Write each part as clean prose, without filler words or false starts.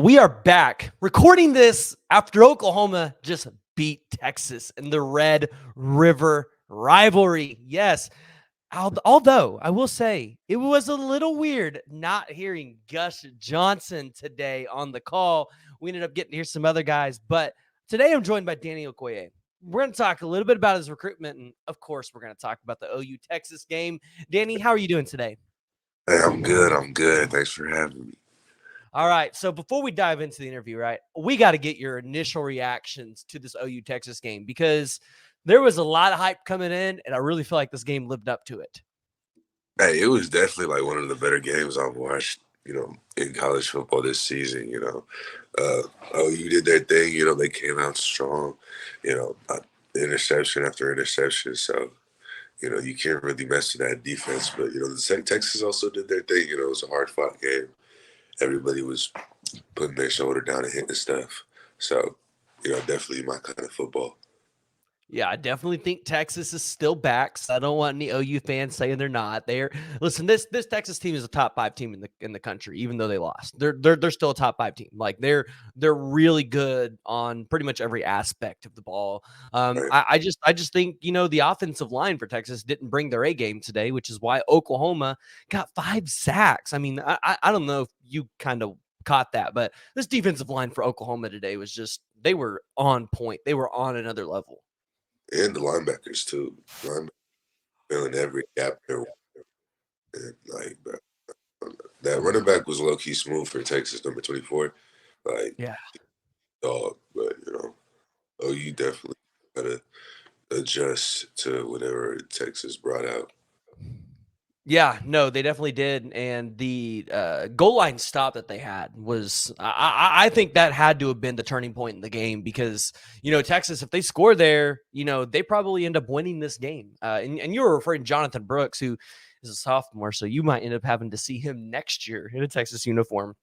We are back recording this after Oklahoma just beat Texas in the Red River rivalry. Yes. Although I will say it was a little weird not hearing Gus Johnson today on the call. We ended up getting to hear some other guys, but today I'm joined by Danny Okoye. We're going to talk a little bit about his recruitment, and of course, we're going to talk about the OU Texas game. Danny, how are you doing today? Hey, I'm good. I'm good. Thanks for having me. All right. So before we dive into the interview, right, we got to get your initial reactions to this OU Texas game because there was a lot of hype coming in, and I really feel like this game lived up to it. Hey, it was definitely like one of the better games I've watched, in college football this season. OU did their thing. They came out strong, interception after interception. So, you can't really mess with that defense. But, Texas also did their thing. It was a hard fought game. Everybody was putting their shoulder down and hitting stuff. So, definitely my kind of football. Yeah, I definitely think Texas is still back. So I don't want any OU fans saying they're not. Listen. This Texas team is a top 5 team in the country, even though they lost. They're still a top 5 team. Like they're really good on pretty much every aspect of the ball. Right? I just think the offensive line for Texas didn't bring their A game today, which is why Oklahoma got 5 sacks. I mean, I don't know if you kind of caught that, but this defensive line for Oklahoma today was just they were on point. They were on another level. And the linebackers, too. Linebackers filling every gap there. And, that running back was low key smooth for Texas, number 24. Like, Yeah. dog, but you definitely gotta adjust to whatever Texas brought out. Yeah, no, they definitely did, and the goal line stop that they had was, I think that had to have been the turning point in the game because Texas, if they score there, they probably end up winning this game. And you were referring to Jonathan Brooks, who is a sophomore, so you might end up having to see him next year in a Texas uniform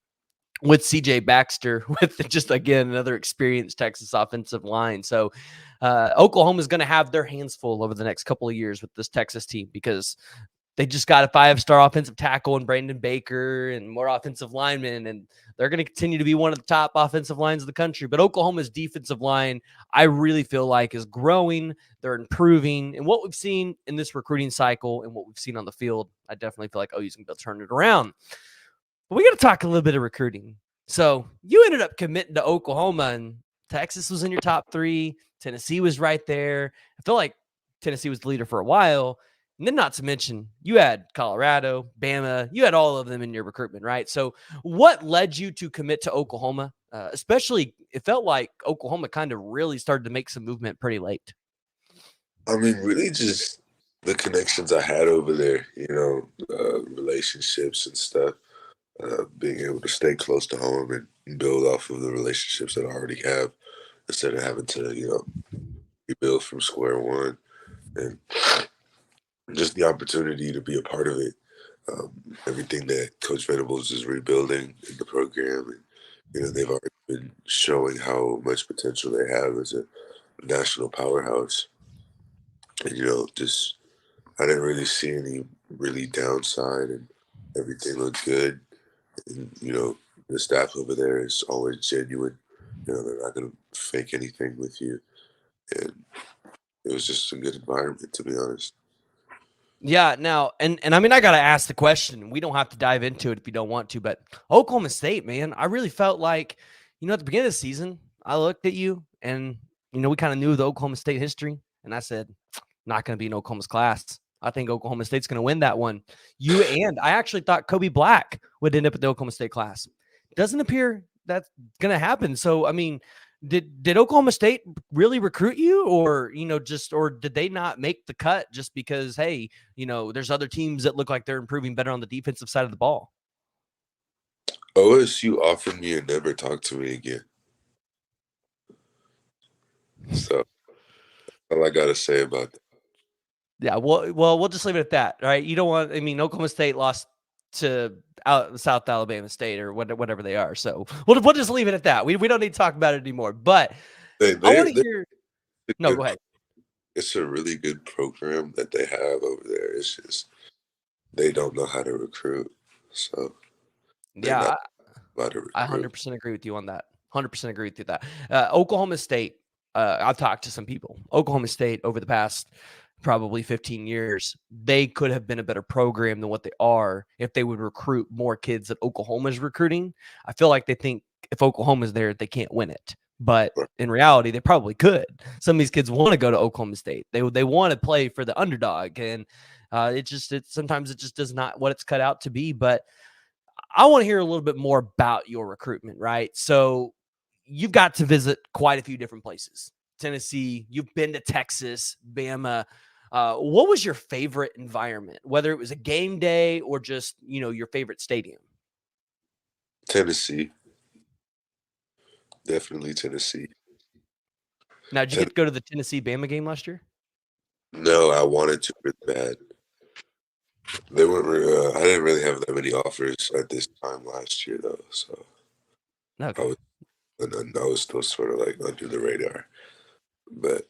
with CJ Baxter, with just again another experienced Texas offensive line. So Oklahoma is going to have their hands full over the next couple of years with this Texas team because they just got a 5-star offensive tackle in Brandon Baker and more offensive linemen, and they're going to continue to be one of the top offensive lines of the country. But Oklahoma's defensive line, I really feel like, is growing. They're improving. And what we've seen in this recruiting cycle and what we've seen on the field, I definitely feel like OU's going to be able to turn it around. But we got to talk a little bit of recruiting. So you ended up committing to Oklahoma, and Texas was in your top 3. Tennessee was right there. I feel like Tennessee was the leader for a while. And then not to mention, you had Colorado, Bama, you had all of them in your recruitment, right? So what led you to commit to Oklahoma? Especially, it felt like Oklahoma kind of really started to make some movement pretty late. I mean, really just the connections I had over there, relationships and stuff, being able to stay close to home and build off of the relationships that I already have instead of having to, rebuild from square one. And just the opportunity to be a part of it. Everything that Coach Venables is rebuilding in the program, and they've already been showing how much potential they have as a national powerhouse. And just I didn't really see any really downside, and everything looked good. And the staff over there is always genuine. They're not gonna fake anything with you, and it was just a good environment, to be honest. Yeah, now and I mean I gotta ask the question. We don't have to dive into it if you don't want to, but Oklahoma State, man, I really felt like, at the beginning of the season, I looked at you and we kind of knew the Oklahoma State history, and I said, not gonna be in Oklahoma's class. I think Oklahoma State's gonna win that one. I actually thought Kobe Black would end up at the Oklahoma State class. Doesn't appear that's gonna happen. So I mean, did Oklahoma State really recruit you, or or did they not make the cut just because, hey, there's other teams that look like they're improving better on the defensive side of the ball? OSU offered me and never talked to me again. So all I gotta say about that. Yeah, we'll just leave it at that, right? You don't want. I mean, Oklahoma State lost to South Alabama State or whatever they are. So we'll just leave it at that. We don't need to talk about it anymore. But They I they're, want to they're hear. a No, good. go ahead. It's a really good program that they have over there. It's just they don't know how to recruit, so they're not Yeah, about to I recruit. 100% agree with you on that. 100% agree with you that Oklahoma State. I've talked to some people. Oklahoma State over the past probably 15 years, they could have been a better program than what they are if they would recruit more kids that Oklahoma's recruiting. I feel like they think if Oklahoma's there, they can't win it. But in reality, they probably could. Some of these kids want to go to Oklahoma State. They want to play for the underdog, and sometimes it just does not what it's cut out to be. But I want to hear a little bit more about your recruitment, right? So you've got to visit quite a few different places. Tennessee, you've been to Texas, Bama. What was your favorite environment, whether it was a game day or just, your favorite stadium? Tennessee, definitely Tennessee. Now, did you get Ten- to go to the Tennessee Bama game last year? no, I wanted to really bad. They weren't. I didn't really have that many offers at this time last year, though. So I Okay. was, I was still sort of like under the radar. But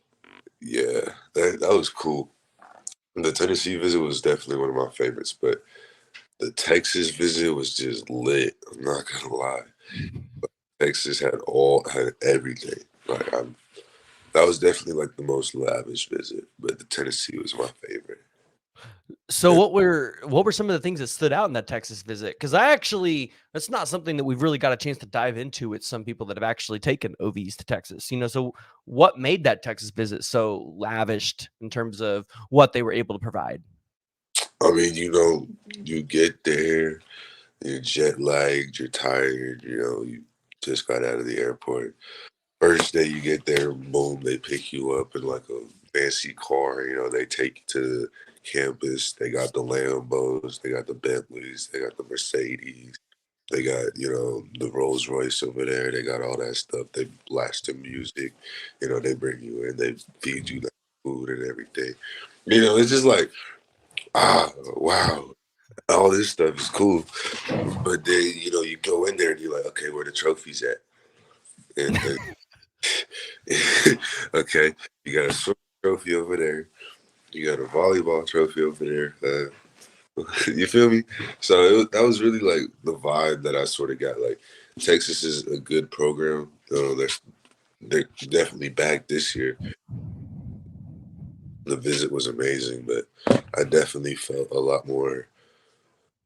yeah, that was cool. The Tennessee visit was definitely one of my favorites, but the Texas visit was just lit. I'm not gonna lie. Texas had everything. That was definitely like the most lavish visit, but the Tennessee was my favorite. So And, what were some of the things that stood out in that Texas visit? Because that's not something that we've really got a chance to dive into with some people that have actually taken OVs to Texas. So what made that Texas visit so lavished in terms of what they were able to provide? I mean, you get there, you're jet lagged, you're tired, you just got out of the airport. First day you get there, boom, they pick you up in like a fancy car. They take you to the campus. They got the Lambos, they got the Bentleys, they got the Mercedes, they got, the Rolls Royce over there. They got all that stuff. They blast the music. They bring you in, they feed you like food and everything. It's just like, wow, all this stuff is cool. But then, you go in there and you're like, okay, where the trophies at? And okay, you got a swim trophy over there. You got a volleyball trophy over there. You feel me? So that was really like the vibe that I sort of got. Like Texas is a good program. They're definitely back this year. The visit was amazing, but I definitely felt a lot more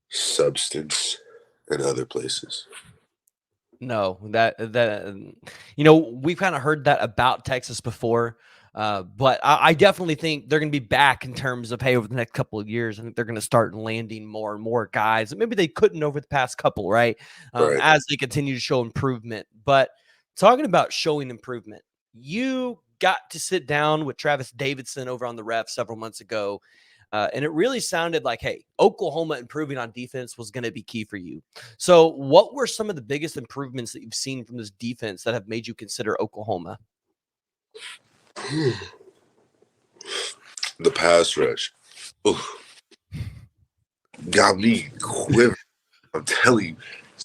substance in other places. No, we've kind of heard that about Texas before, but I definitely think they're going to be back in terms of, hey, over the next couple of years. I think they're going to start landing more and more guys that maybe they couldn't over the past couple, right? Right. As they continue to show improvement. But talking about showing improvement, you got to sit down with Travis Davidson over on the ref several months ago. And it really sounded like, hey, Oklahoma improving on defense was going to be key for you. So, what were some of the biggest improvements that you've seen from this defense that have made you consider Oklahoma? The pass rush. Ooh, got me quivering. I'm telling you.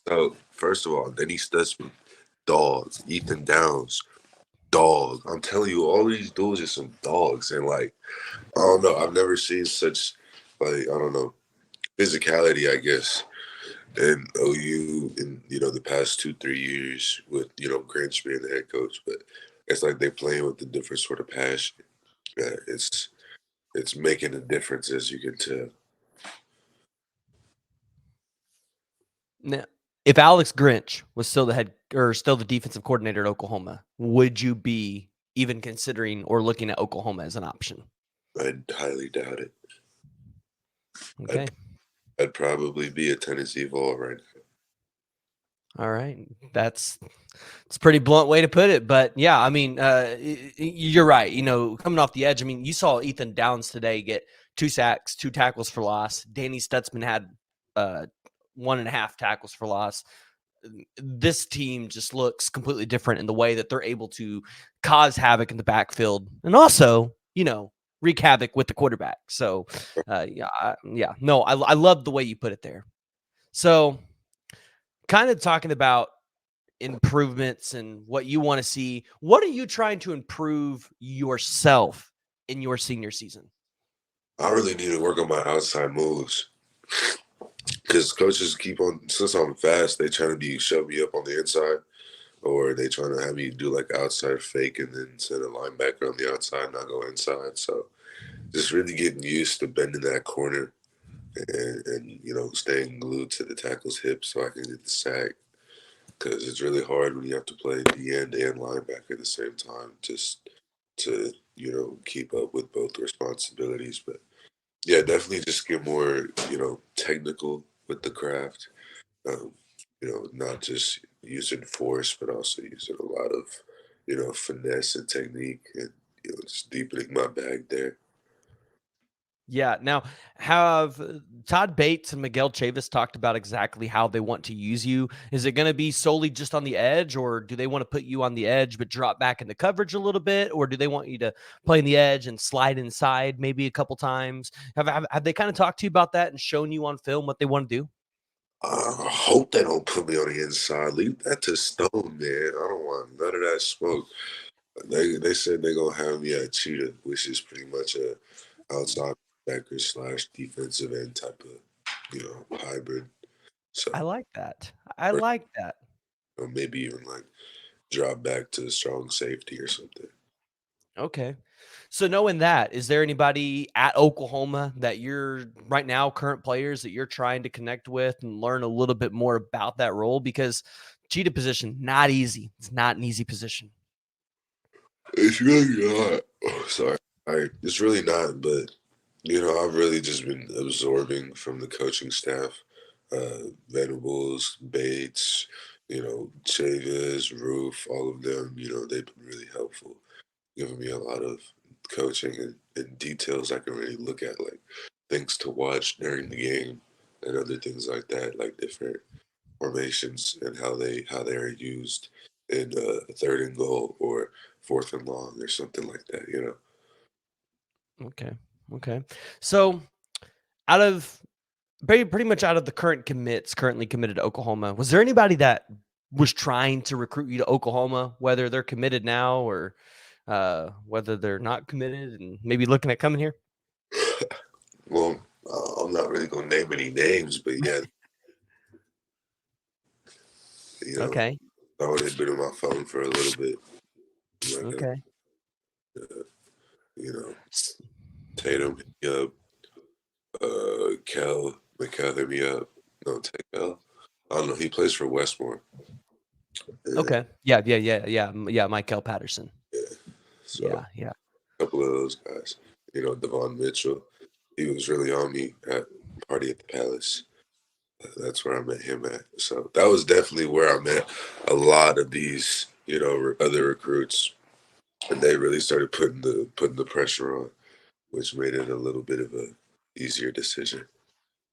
So, first of all, Denny Stutzman, dogs. Ethan Downs, dog. I'm telling you, all these dudes are some dogs. And, like, I don't know. I've never seen such, like, I don't know, physicality, I guess, in OU in, the past 2, 3 years with, Grinch being the head coach. But it's like they're playing with a different sort of passion. Yeah, it's making a difference, as you can tell. Now, if Alex Grinch was still the head or still the defensive coordinator at Oklahoma, would you be even considering or looking at Oklahoma as an option? I highly doubt it. Okay. I'd, I'd probably be a Tennessee Vol right now. All right. It's a pretty blunt way to put it, but yeah, I mean, you're right. Coming off the edge, I mean, you saw Ethan Downs today get 2 sacks, 2 tackles for loss. Danny Stutzman had 1.5 tackles for loss. This team just looks completely different in the way that they're able to cause havoc in the backfield and also, wreak havoc with the quarterback. So, no, I love the way you put it there. So, kind of talking about improvements and what you want to see. What are you trying to improve yourself in your senior season? I really need to work on my outside moves because coaches keep on, since I'm fast, they trying to shove me up on the inside, or they trying to have me do like outside fake and then send a linebacker on the outside and I go inside. So just really getting used to bending that corner and staying glued to the tackle's hip so I can get the sack, because it's really hard when you have to play the end and linebacker at the same time, just to keep up with both responsibilities. But yeah, definitely just get more technical with the craft. Um, not just using force, but also using a lot of finesse and technique, and just deepening my bag there. Yeah. Now, have Todd Bates and Miguel Chavis talked about exactly how they want to use you? Is it going to be solely just on the edge, or do they want to put you on the edge but drop back into coverage a little bit, or do they want you to play on the edge and slide inside maybe a couple times? Have they kind of talked to you about that and shown you on film what they want to do? I hope they don't put me on the inside. Leave that to Stone, man. I don't want none of that smoke. They said they're gonna have me at cheetah, which is pretty much a outside backer slash defensive end type of hybrid. I So like that. I or, like that. maybe even like drop back to strong safety or something. Okay. So knowing that, is there anybody at Oklahoma that you're right now, current players that you're trying to connect with and learn a little bit more about that role? Because cheetah position, not easy. It's not an easy position. It's really not. Oh, sorry. It's really not, but I've really just been absorbing from the coaching staff. Venables, Bates, Chavis, Roof, all of them, they've been really helpful, giving me a lot of coaching and details I can really look at, like things to watch during the game and other things like that, like different formations and how they are used in third and goal or fourth and long or something like that. Okay. Okay. So out of pretty much out of the current commits currently committed to Oklahoma, was there anybody that was trying to recruit you to Oklahoma, whether they're committed now or whether they're not committed and maybe looking at coming here? Well, I'm not really gonna name any names, but yeah, you know, Okay. I already been on my phone for a little bit. I'm not gonna, Okay. you know, Tatum hit me up, Kel hit me up. No, Kel. I don't know. He plays for Westmore. Yeah, Okay. Yeah, yeah, yeah, yeah, yeah, Michael Patterson. yeah. So Yeah, yeah. a couple of those guys. Devon Mitchell. He was really on me at Party at the Palace. That's where I met him at. So that was definitely where I met a lot of these, other recruits, and they really started putting the pressure on, which made it a little bit of a easier decision.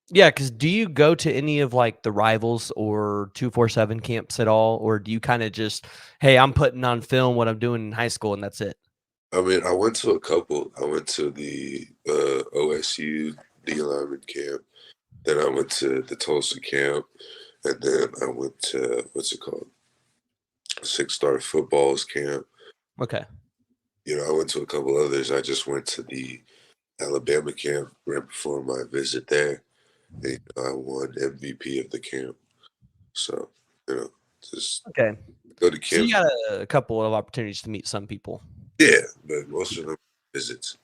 Yeah, because do you go to any of, like, the Rivals or 247 camps at all, or do you kinda just, "Hey, I'm putting on film what I'm doing in high school, and that's it?" I mean, I went to a couple. I went to the OSU D lineman camp. Then I went to the Tulsa camp, and then I went to what's it called, 6 Star Footballs camp. Okay. I went to a couple others. I just went to the Alabama camp right before my visit there. And, I won MVP of the camp. So, just Okay. go to So you camps. got a couple of opportunities to meet some people. Yeah, but most of them visits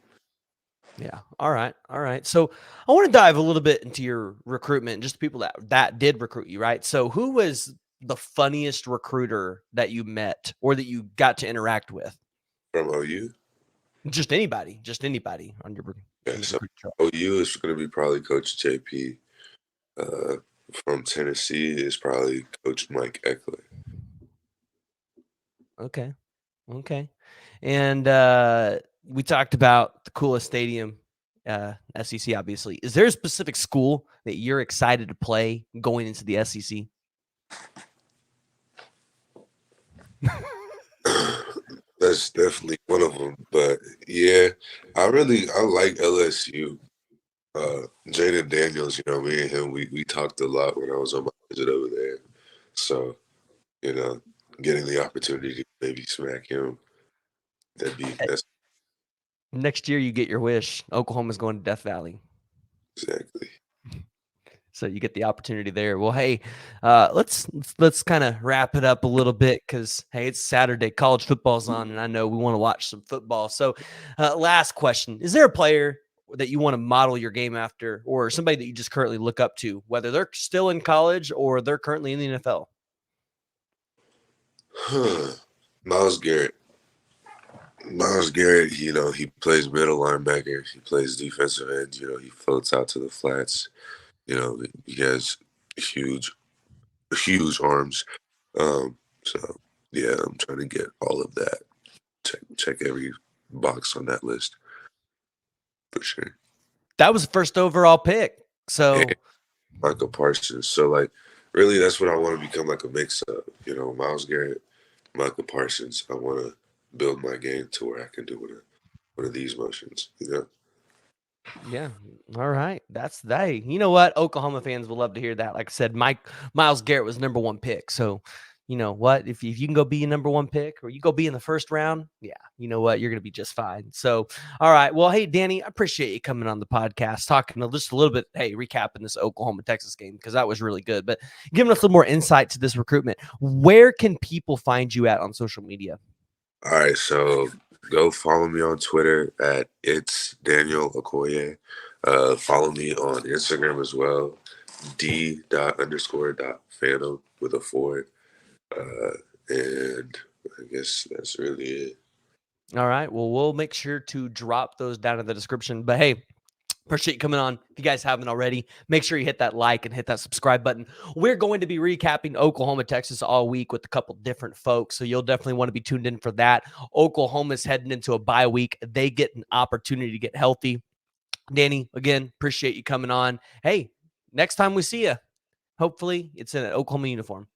Yeah. All right. All right. So I want to dive a little bit into your recruitment, just the people that did recruit you, right? So who was the funniest recruiter that you met or that you got to interact with? from OU. Just anybody on your Yeah, on the so recruit trail. OU is going to be probably Coach JP. Uh, from Tennessee is probably Coach Mike Eckler. Okay. Okay. And we talked about the coolest stadium, SEC, obviously. Is there a specific school that you're excited to play going into the SEC? That's definitely one of them. But yeah, I like LSU. Jaden Daniels, me and him, we talked a lot when I was on my visit over there. So, you know, getting the opportunity to maybe smack him, that's Next year, you get your wish. Oklahoma's going to Death Valley. exactly. So you get the opportunity there. Well, hey, let's kind of wrap it up a little bit because hey, it's Saturday, college football's on, and I know we want to watch some football. So, last question: is there a player that you want to model your game after, or somebody that you just currently look up to, whether they're still in college or they're currently in the NFL? Miles Garrett. Miles Garrett, he plays middle linebacker. He plays defensive end. He floats out to the flats. He has huge, huge arms. So yeah, I'm trying to get all of that. Check every box on that list for sure. That was the first overall pick. And So Michael Parsons. So like, really, that's what I want to become like a mix of. Miles Garrett, Michael Parsons. I want to build my game to where I can do one of these motions. yeah. All right. That's they. You know what? Oklahoma fans will love to hear that. Like I said, Miles Garrett was number one pick. So you know what? If you can go be a number one pick or you go be in the first round, yeah, you know what? You're gonna be just fine. So all right. Well, hey Danny, I appreciate you coming on the podcast, talking just a little bit, hey, recapping this Oklahoma Texas game because that was really good. But giving us a little more insight to this recruitment. Where can people find you at on social media? All right, so go follow me on Twitter at it's Daniel Okoye. Follow me on Instagram as well, d._.phantom with a four. And I guess that's really it. All right. Well, we'll make sure to drop those down in the description. But hey, appreciate you coming on. If you guys haven't already, make sure you hit that like and hit that subscribe button. We're going to be recapping Oklahoma, Texas all week with a couple different folks. So you'll definitely want to be tuned in for that. Oklahoma's heading into a bye week. They get an opportunity to get healthy. Danny, again, appreciate you coming on. Hey, next time we see you, hopefully it's in an Oklahoma uniform.